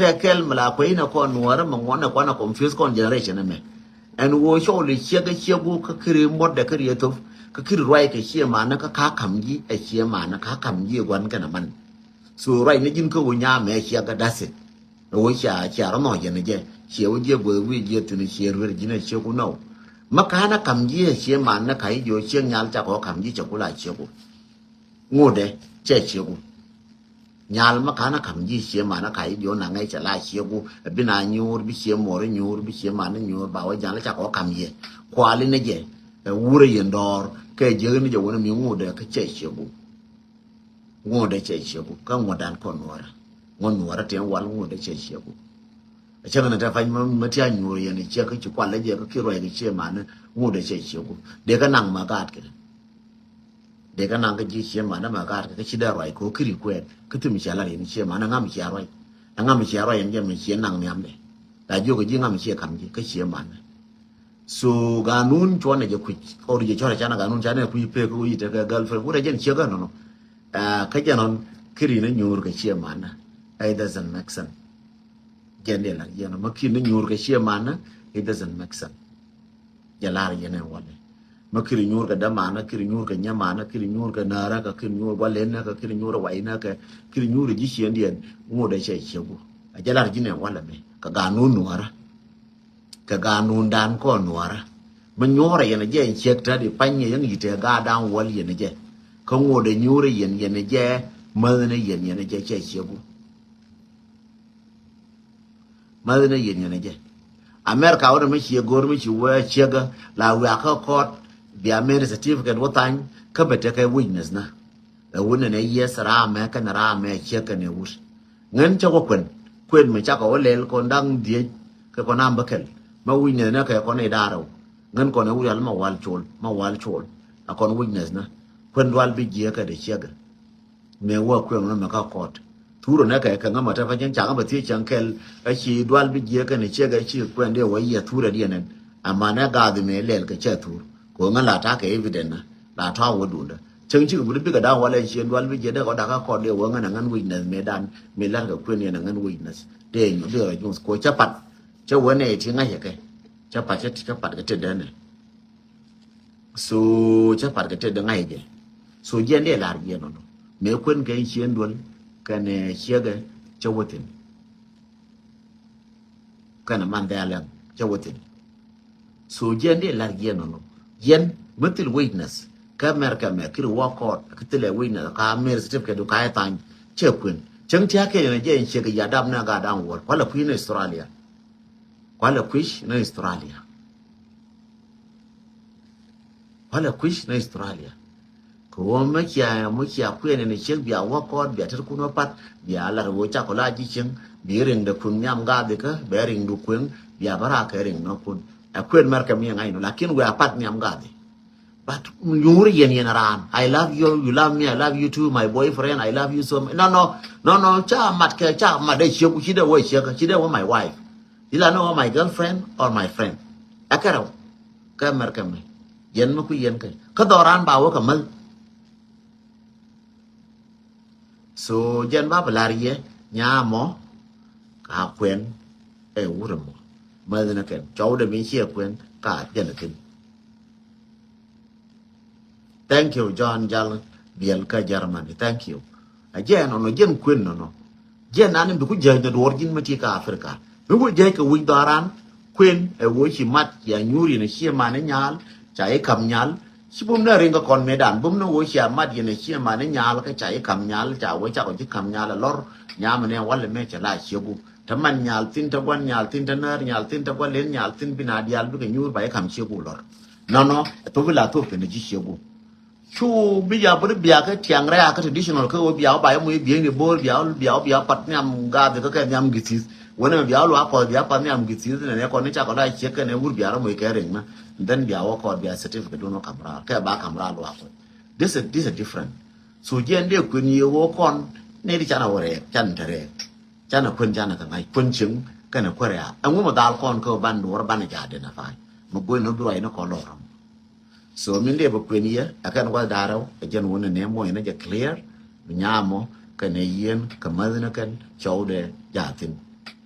tekel mala ko ina ko Nuer mo ngona ko na confuse con generation me and wo show le chego ka kiri mod de kiri to ka kiri roi ka chia mana ka kamji e chia mana ka kamji gwan kana man so roi ne jin ko nya me chia ga dasit wo chia ro no je ne je chia wo je bo wi je tu ni chia ru ji ne chia ku no makana kamji chia mana kai yo chia nyal cha ko kamji cha ku la chia ku ngode che chia ku nyal makana kamji chia mana kai yo na ngai cha la chia ku bina nyur bi chia more nyur bi chia mana nyur ba wa jan la cha ko kamji kwali ne je wure yendor ke je ni je wona mi ngode ka che chia ku ngode che chia ku ka ngodan ko Nuer Nuer te wal ngode che chia ku achana na ta fa ma tia nyur ye ni chia ka chi kwal le je ka kiro ye chia mana ngode che chia ku de ka nang ma gat ke de ka nang ka ji chia mana ma gat ka chi da roi ko kiri kwet ka tu mi cha la ni chia mana ngam chia roi ngam chia roi ye mi chia nang nyam de da jo ka ji ngam chia kam ji ka chia mana so ganun chone je ku or je chora chana ganun chane ku pe ku ite ka girlfriend ura jen chia ga no ka janon kiri na nyur ka chia mana it doesn't make sense jende la yeno makiri na nyur ka chia mana it doesn't make sense jalar yene wale makiri nyur ka da mana kiri nyur ka nya mana kiri nyur ka nara ka kiri nyur wale na ka kiri nyur wai na ka kiri nyur ji chia ndien ngode che chegu jalar jine wale me ka ganun Nuara ka ganun dan ko Nuara man nyora yene je chekta di panye yang ite ga dan wal yene je ka ngode nyure yene je madene yene je che chegu madene yene je America ora me chi gor me chi wa chega la wa ka court bi America certificate wotan ka bete ka witness na da wona ne yes ra me ka na ra me cheka ne wus ngen cha ko kwen me cha ko lel ko ndang die ka ko nam bakel ma witness na ka ko ne daro ngen ko ne wuyal ma wal chol a kon witness na kwen wal bi je ka de chega me wa kwen na ka court turo na ka ngama ta fa jan cha ba ti chan kel a chi dwal bi je ka ne chega chi kwen de wa ya tura de nan amma na ga de me lel ka cha tur ko ngala ta ka evident na la ta wo du da chen chi bu bi ka da wala chi dwal bi je da ko da ka court de wa ngana ngan witness me dan me lan ka kwen ne ngan witness de nyu de ra jun ko cha pat cha wo ne ti nga ye ka cha pat ka te da ne so cha pat ka te da ngai je so je ne la je no me kwen ka chi ndwal kana chega chawotin kana mandala chawotin so jende la yeno no yen mutil witness ka mer kiri wakot ka tele witness ka mer certificate do ka tan chekwen chang tia ke ne je chega ya dam na ga dan wor wala ku ne Australia wala kuish na Australia ko ma kia kwen ne chek bia wakot bia ter kuno pat bia la wo cha ko la ji chen bi ring de kun nyam ga de ka be ring du kwen bia bara ka ring no kun a kwen mar ka mi ngai no lakin we apat nyam ga de but nyuri yen ran I love you you love me I love you too my boyfriend I love you so no cha mat ke cha ma de chek chi de wo chek chi de wo my wife ila no my girlfriend or my friend akara ka mar ka mi yen ma ku yen ka doran ba wo ka mal so jen ba balarie nya mo ka kwen e wuro mo ma na ken chaw de mi chia kwen ka jen ken thank you John Jal biel ka Germany thank you again no jen kwen no jen an bi ku je de wor jin mati ka Africa bi ku je ka wi daran kwen e wo chi mat ya nyuri ne chia ma ne nyal cha e kam nyal si bum na ringa kon medan bum no wo sia mat yene sia ma ne nyal ka chai kam nyal cha wo cha ko ji kam nyal lor nyam ne wal me cha la chegu taman nyal tin ta wan nyal tin ta nar nyal tin ta len nyal tin bina dial bi ka nyur ba kam chegu lor no to bi la to ke ne ji chegu chu bi ya bur bia ka tiang ra ka traditional ka wo bia ba mu bi ne bol bia pat nyam ga de ka nyam gitis wona bia lo ko bia pat nyam gitis ne ko ne cha ko la cheke ne wur bia ra mo ke ring na then bia wo ko bia certificate do no camera ka ba camera lo ko this is different so jen de kun ye wo kon ne di chana wore chan tare chana kun chana ka ngai kun chung ka na ko ya an mo dal kon ko ban do ban ja de na fa mo go no do ai no ko lo ram so min de ba kun ye akan wa daro jen wona ne mo ina ja clear nyamo ka ne yen ka madina kan chaude ja tin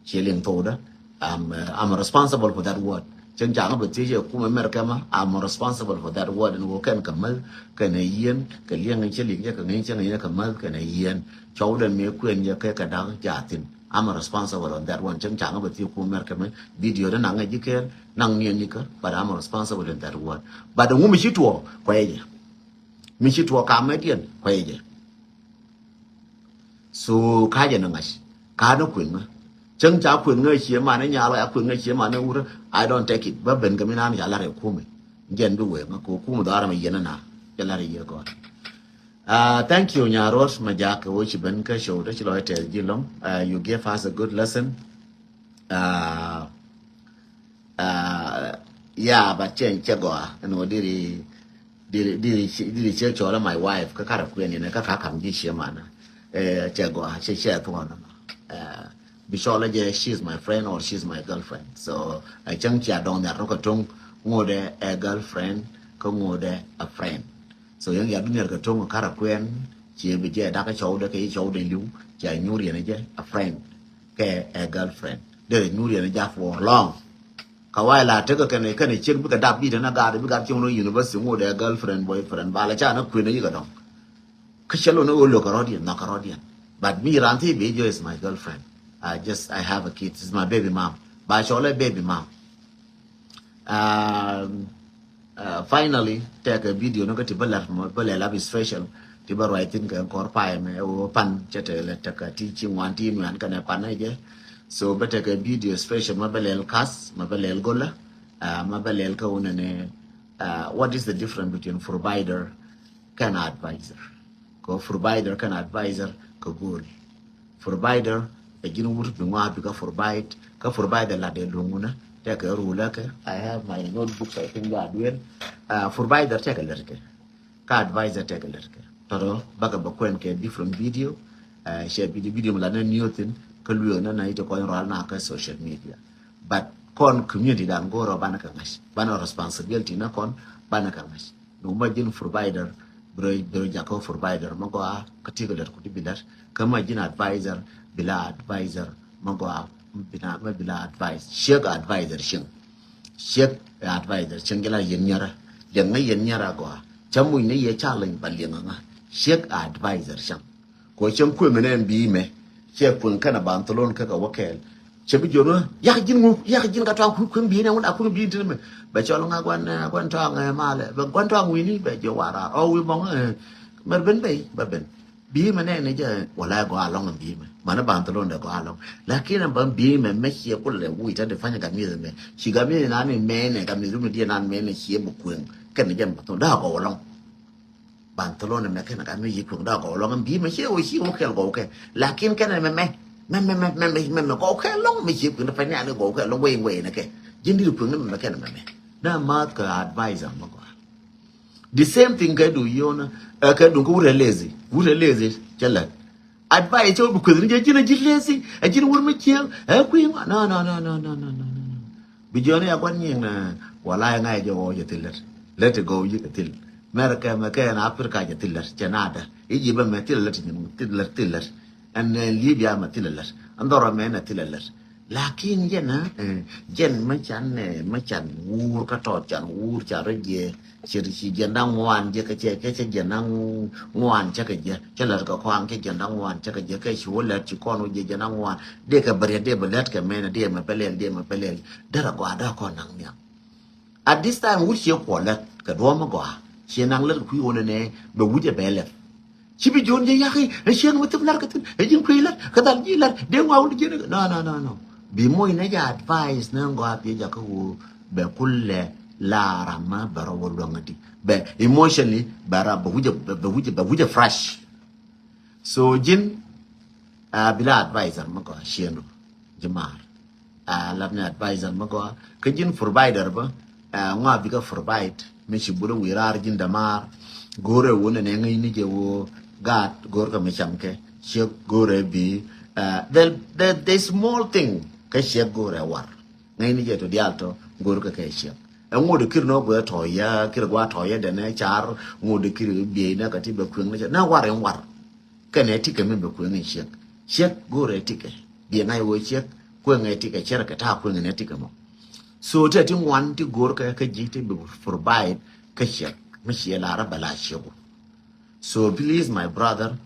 chilling toda. I'm responsible for that word. Chân chẳng bật chế cũng America mà I'm responsible for that word and can kamal cái này yên cái liêng anh chế liêng cái ngay chân này kamal cái này yên cháu đơn mấy quyền cho cái đó giả tin I'm responsible on that one chân chẳng bật chế cũng America mà video đó nặng ngay chứ cái nặng nhiều như cái but I'm responsible on that word but the woman she to quay gì mình she to cam mấy tiền quay gì so cái gì nó ngay cái nó quyền mà chân cha quyền người chia mà nó nhà lại quyền người chia mà nó ur I don't take it but ben cái mình ăn nhà lại khu mình gen du we mà khu mà đó là mình gen na nhà lại gì có thank you nhà Rose mà ja cái which ben cái show đó chỉ nói thế gì lắm you gave us a good lesson yeah but change cho go nó đi chơi cho là my wife cái cara quyền này cái khám gì chia mà cho go chia thôi nó Bishola je she's my friend or she's my girlfriend. So I chang chia don that roka tung ngode a girlfriend ko ngode a friend. So yang ya dunia ka tung kara kwen chia bi je da ka show de ke show de lu chia nyuri na je a friend ke a girlfriend. De nyuri na ja for long. Ka wai la te ka ne chen bu ka dab bi na ga de bi ga chung no university ngode a girlfriend boyfriend ba la cha na kwen ni ga dong. Ka chelo no lo ka rodian na ka rodian. But me ranti bi is my girlfriend. I have a kid. It's my baby mom. But I show baby mom. Finally, take a video. No get to love is special. Tiba writing ka korpai me o pan chete le take teaching one team and kana panaje. So but take a video special. Mabelel kas, mabelel gola, mabelel ka unane. What is the difference between provider and advisor? Ko provider can advisor ko goal. Provider jin wurt bi ngwa bi ka forbide la de lunguna take a rule ke I have my notebooks I think that when forbide take a lerke ka advisor take a lerke toro baga ba kwen ke different video share video la na new thing ka luyo na ito ko ral na ka social media but kon community dan go ro bana ka ngas bana responsibility na kon bana ka ngas no ma jin provider bro jako provider ma ko ka tigeler ko bilar kama jin advisor bila advisor magwa bila advice shek advisor shek advisor gela yenyara yenyara go chamu ne ye challenge balenga shek advisor ko ku menen bi me shek kun kana bantalon ka wakel chebi jono yak jin ka taw ku bi ne wona ku bi tin me ba cholo nga kwan taw male ba kwan taw wini ba jo wara o wi mong mer ben ba ben bi me ne je wala go along bi me mana bantalon da go along lakini ban bi me shie kule wi ta de fanya kamizi me shigami na ni mene kamizi mu dia na mene shie bu kun kan je mbato da go along bantalon me kan kamizi ku da go along bi me shie o shie o kel go ke lakini kan me go ke long me shie ku na fanya ni go ke long we na ke jindi ku me kan me na mat ka advisor mo go the same thing ka do yona ka do ko lazy jala advice cho bu kudrin je jina jilesi a jina wor ma kiel ku no bi jona ya kwan yin wala nga jo tilat let go yi til merka ma ka na afrika je tilat janada yi ba ma tilat ni tilat an libya ma tilat andora me na tilat lakin jena jen ma chan wur ka to chan wur cha reje chỉ dân đang ngoan chứ cái dân đang ngoan chắc cái gì chứ là cái khoang cái dân đang ngoan chắc cái gì cái số là chỉ con gì dân đang ngoan để cái bờ để bờ lết cái men để mà phải lên đó là quả đó con năng nhỉ at this time we see quả lết cái đó mà quả see năng lết quý ôn này bởi vì cái lết chỉ bị dồn vậy cái see mà tiếp lết cái chuyện quý lết cái đàn gì lết để ngoan đi chứ no bị môi này giờ advice nó gọi bây giờ cái be kulle la rama bara wolongati be emotionally bara bawuja fresh so jin bila advisor mako shiendo jamar labna advisor mako ka jin provider ba ngwa biga provide me shi buru wirar jin damar gore wona ne ngai ni je wo gat gor ka me chamke she gore bi the small thing ka she gore war ngai ni je to dialto gor ka she ngode kir no go to ya kir gwa to ya de ne char ngode kir bi na ka ti be kweng na war ka ne ti ke me be kweng shek gore ti ke bi ngai wo shek etika chera kata etika mo so tating one to go ka jiti be provide ka shek mishi la rabala shego so please my brother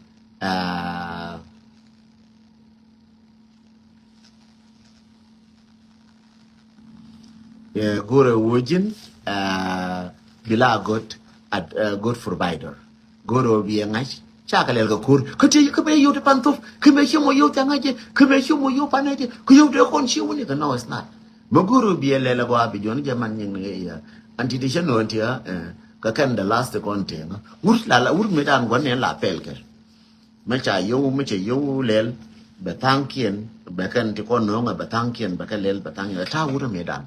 gore wojin bila got at good provider goro bi ngai chaka lel ga kur kati ka be yo te pantof ka be shimo yo tanga je ka be shimo yo panaje ku yo de kon shi woni ka no it's not mo goro bi lel ga bi jon jaman nying ya anti de shano anti ka kan the last content wur la wur me dan gon ne la pel ke me cha yo lel be tankien be kan ti kon no be tankien be ka lel be tang ta wur me dan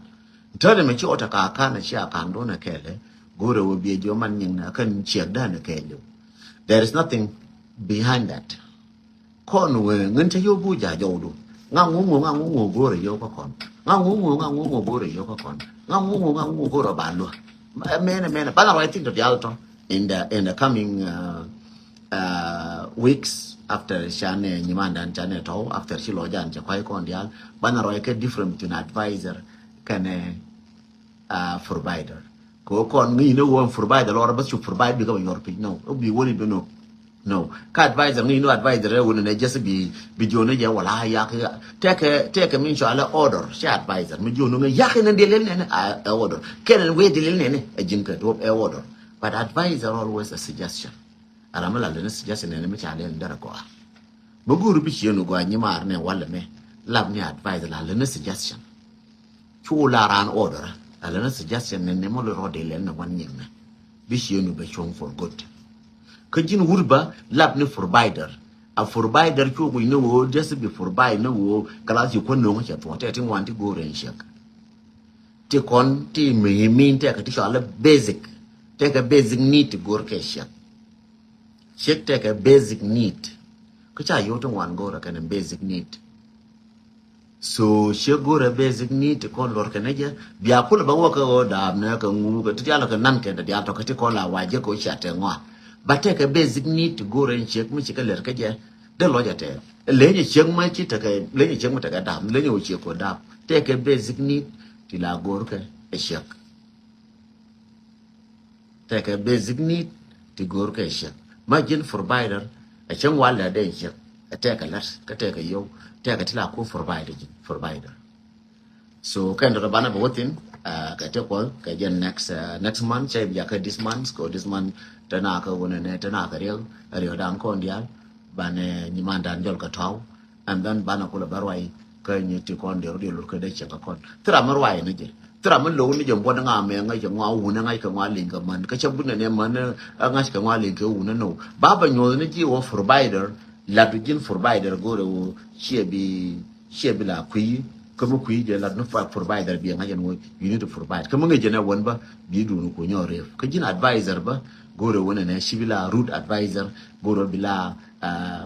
tade me chi ota ka kana chi akando na kele goro wo bi jo man nying na kan chiek da na kele. There is nothing behind that. Kon we ngin cha yo bu ja jo do. Nga ngu gore yo ko kon. Nga ngu gore yo ko kon. Nga ngu gore ba lo. Mena but I think that the alto in the coming weeks after Shane Nyimanda and Chane to after Shilo Jan Chakwai kon dial bana ro ke different between advisor can provider. Go on, you know, one provider, or but you provide because your pig. No, be worried, no. Ka advisor, no advisor, wouldn't just be doing ya wala yak. Take a mean order, she advisor. Me you know, yakin and the order. Can wait the a jinka to a order. But advisor always a suggestion. Aramala the suggestion and a child in Daragoa. Buguru Bichino go and Yamar ne Wallame. Love me advisor, a suggestion. Chula ran order. A suggestion and Nemolo Rodel and one year. Bishinu be shown for good. Kajin Wurba, lab no provider. A provider who we know just be for buy no class you can know what I want to go and check. Take on team mean take a tissue basic. Take a basic need to go check. Check take a basic need. Kucha you don't want go a basic need. So she go a basic need to call or canaja, be a pull of a walker or dab, to the other nanke that the alto cola, why you go chat and one. But take a basic need to go and check Michigan Lerkaja, the lawyer tell. A lady check my chit, a lady check with a dam, lady will check or dab. Take a basic need till I go a check. Take a basic need to go a check. Margin for bider, a chum while a day check. A take a less, a take a yo. Take a tilaku provider. So kind of a banner voting, Kateko, Kajan next month, Yaka this month, go this month, Tanaka, one and Tanaka real, a real danko and yal, Bane Nimanda and Jolkatau, and then Banakula Barwai, Kanye to con the audio look at the Chakakon. Tramarwai, Niji. Tramalo, Nijam, one army, and I can one and I can one link a man, Kachabun and man, and I can one link a woman. No, Baba knows Niji or provider. Latujin provider go to she be la qui, come qui, the lat no provider be a you need to provide. Come on, a one ba, be do no conyor. Kajin advisor ba, go to one and a civil root advisor, go to bila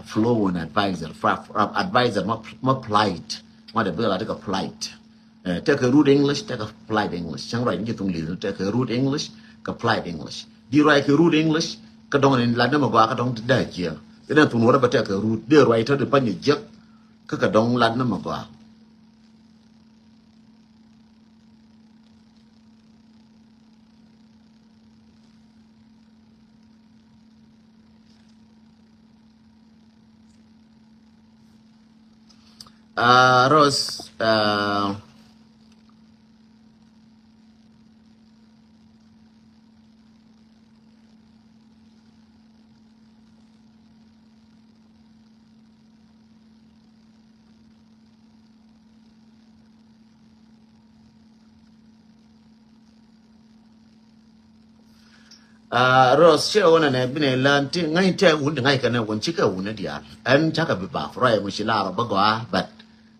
flow and advisor, advisor, more plight, what a bill like a plight. Take a root English, take a plight English. Chang right, get on take a root English, a plight English. Do you write a root English? Kadon in Ladamaga, don't die here. Then to know about a root, the writer, the punny jack, Kakadong Ladnamaga. Rose, Rose, she on and been a land thing. I tell wouldn't I can one chicken wounded yard and Chaka be bath, right? Mushila Bagoa, but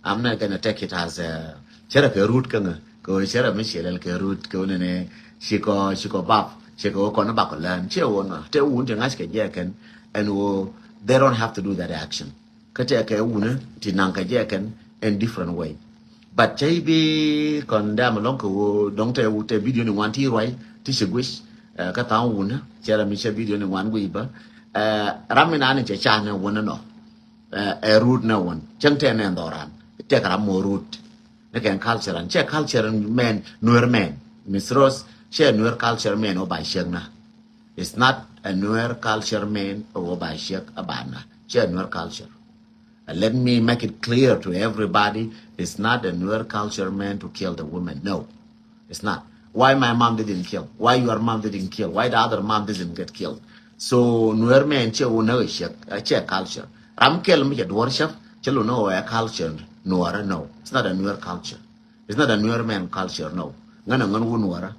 I'm not gonna take it as a Cheraka root can go Shera Michelle root go in a Chico Bab, Chico Conabaco land, Che one, tell wounding ask a jacken, and they don't have to do that action. Kataka wuna, Tinanka jacken, in different way. But JB condemn along don't tell what a video in one tea right, Tisha wish. Kata wuna chera misha video ni wan wiba ramina ni chana wuna no a root na one chante ne ndoran take a more root. Again, culture and check culture and men, Nuer men. Miss Rose, share Nuer culture men or by Shagna. It's not a Nuer culture man or by Shek Abana. Share Nuer culture. And let me make it clear to everybody, it's not a Nuer culture man to kill the woman. No, it's not. Why my mom didn't kill? Why your mom didn't kill? Why the other mom didn't get killed? So Nuer men che uno a culture. Ram kill me at worship. Chelo no a culture. Nuer no. It's not a Nuer culture. It's not a Nuer man culture. No. Ngana ngan Nuera.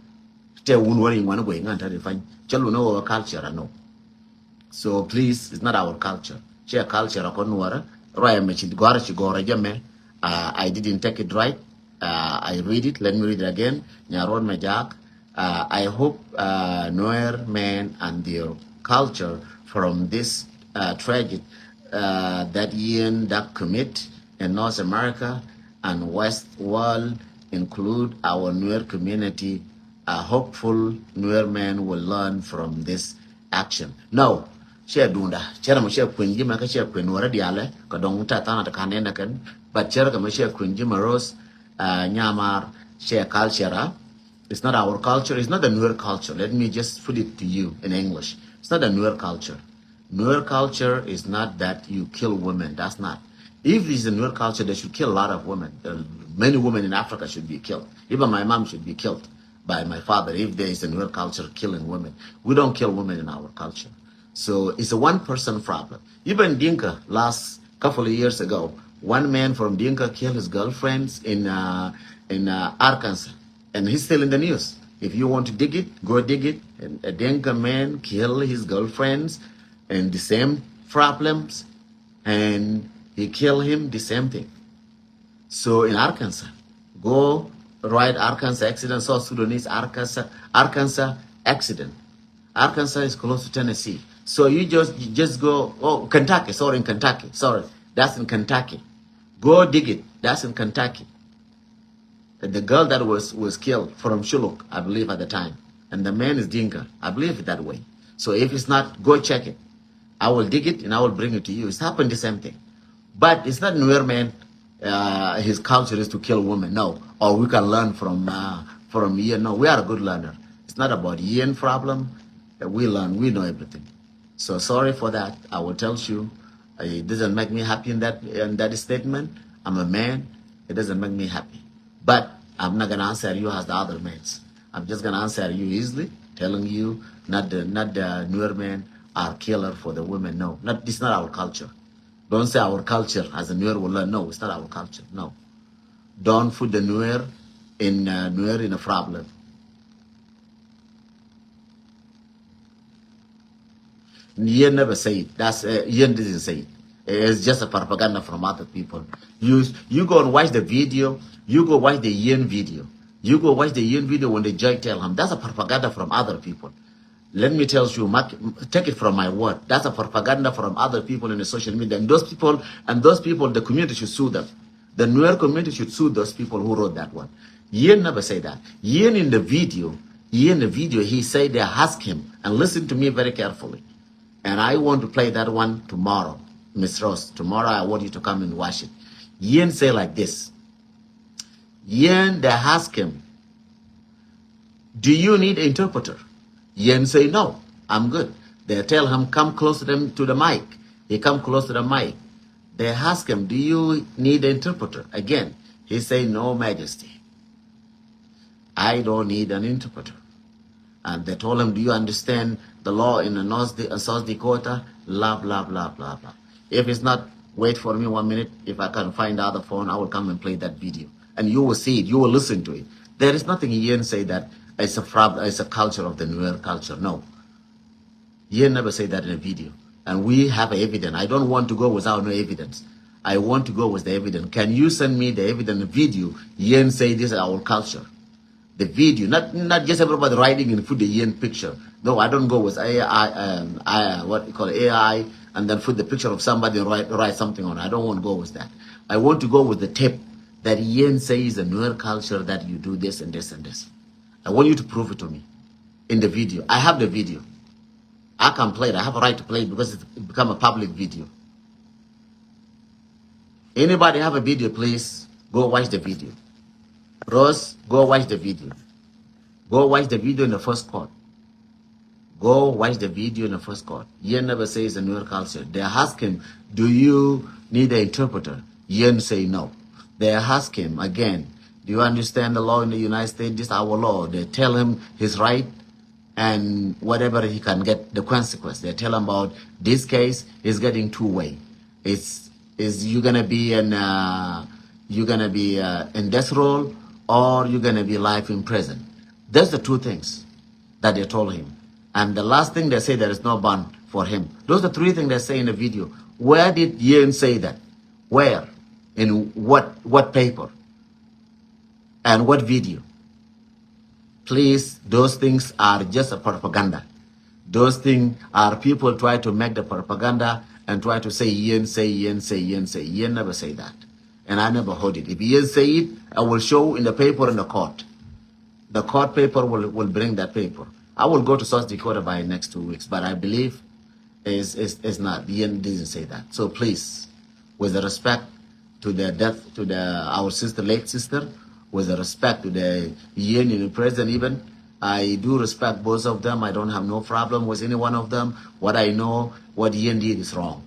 Te Nuera in one way. Nganta define. Chelo no a culture. No. So please, it's not our culture. Share culture of Nuera. I didn't take it right. I read it. Let me read it again. Nyaron Majak. I hope Nuer men and their culture from this tragedy that Ian that commit in North America and West world include our Nuer community. Hopeful Nuer men will learn from this action. No. Share dunda share mo share kunji ma ka share kun wara diale ko dong ta ta na kan ne kan but share ka ma share kunji ma rose nyamar share culture. It's not our culture. It's not the Nuer culture. Let me just put it to you in English. It's not the Nuer culture. Nuer culture is not that you kill women. That's not. If it's a Nuer culture, they should kill a lot of women. Many women in Africa should be killed. Even my mom should be killed by my father if there is a Nuer culture killing women. We don't kill women in our culture. So it's a one-person problem. Even Dinka, last couple of years ago, one man from Dinka killed his girlfriends in Arkansas, and he's still in the news. If you want to dig it, go dig it. And a Dinka man killed his girlfriends, and the same problems, and he killed him the same thing. So in Arkansas, go write Arkansas accident, South Sudanese Arkansas accident. Arkansas is close to Tennessee. So you just go, Kentucky, in Kentucky. Sorry, that's in Kentucky. Go dig it. That's in Kentucky. The girl that was killed from Shuluk, I believe at the time. And the man is Dinka. I believe it that way. So if it's not, go check it. I will dig it and I will bring it to you. It's happened the same thing. But it's not Nuer man, his culture is to kill women. No. Or we can learn from Ian. No, we are a good learner. It's not about Ian problem. We learn, we know everything. So sorry for that. I will tell you, it doesn't make me happy in that statement. I'm a man. It doesn't make me happy. But I'm not gonna answer you as the other men. I'm just gonna answer you easily, telling you not the Nuer men are killer for the women. No, it's not our culture. Don't say our culture as a Nuer will learn. No, it's not our culture. No. Don't put the Nuer in a problem. Yen never say it. That's Yen didn't say it. It's just a propaganda from other people. You go and watch the video. You go watch the Yen video. You go watch the Yen video when the judge tell him. That's a propaganda from other people. Let me tell you, take it from my word. That's a propaganda from other people in the social media. And those people, the community should sue them. The Nuer community should sue those people who wrote that one. Yen never say that. Yen in the video, he said they asked him, and listen to me very carefully. And I want to play that one tomorrow, Miss Ross. Tomorrow I want you to come and watch it. Yen say like this. Yen, they ask him, do you need an interpreter? Yen say, no, I'm good. They tell him, come close to the mic. He come close to the mic. They ask him, do you need an interpreter? Again, he say, no, Majesty. I don't need an interpreter. And they told him, do you understand the law in the South Dakota? Blah, blah, blah, blah, blah. If it's not, wait for me 1 minute. If I can find the other phone, I will come and play that video. And you will see it. You will listen to it. There is nothing Ian say that it's a culture of the Nuer culture. No. Ian never say that in a video. And we have evidence. I don't want to go without no evidence. I want to go with the evidence. Can you send me the evidence video? Ian say this is our culture. The video, not just everybody writing and put the Yen picture. No, I don't go with AI, what you call AI, and then put the picture of somebody and write something on it. I don't want to go with that. I want to go with the tape that Yen says a Nuer culture that you do this and this and this. I want you to prove it to me in the video. I have the video. I can play it. I have a right to play it because it's become a public video. Anybody have a video, please go watch the video. Rose, go watch the video. Go watch the video in the first court. Go watch the video in the first court. Yen never says a Nuer culture. They ask him, do you need an interpreter? Yen say no. They ask him again, do you understand the law in the United States? This is our law. They tell him his right and whatever he can get, the consequence. They tell him about this case is getting two-way. Is you gonna be in death row or you're gonna be life in prison. That's the two things that they told him. And the last thing they say, there is no bond for him. Those are three things they say in the video. Where did Yen say that? Where? In what paper? And what video? Please, those things are just a propaganda. Those things are people try to make the propaganda and try to say Yen, say Yen, say Yen, say Yen never say that. And I never heard it. If Yen say it, I will show in the paper in the court. The court paper will bring that paper. I will go to South Dakota by next 2 weeks, but I believe is not. Yen didn't say that. So please, with the respect to the death to our sister, late sister, with the respect to the Yen in the president even, I do respect both of them. I don't have no problem with any one of them. What I know, what Yen did is wrong.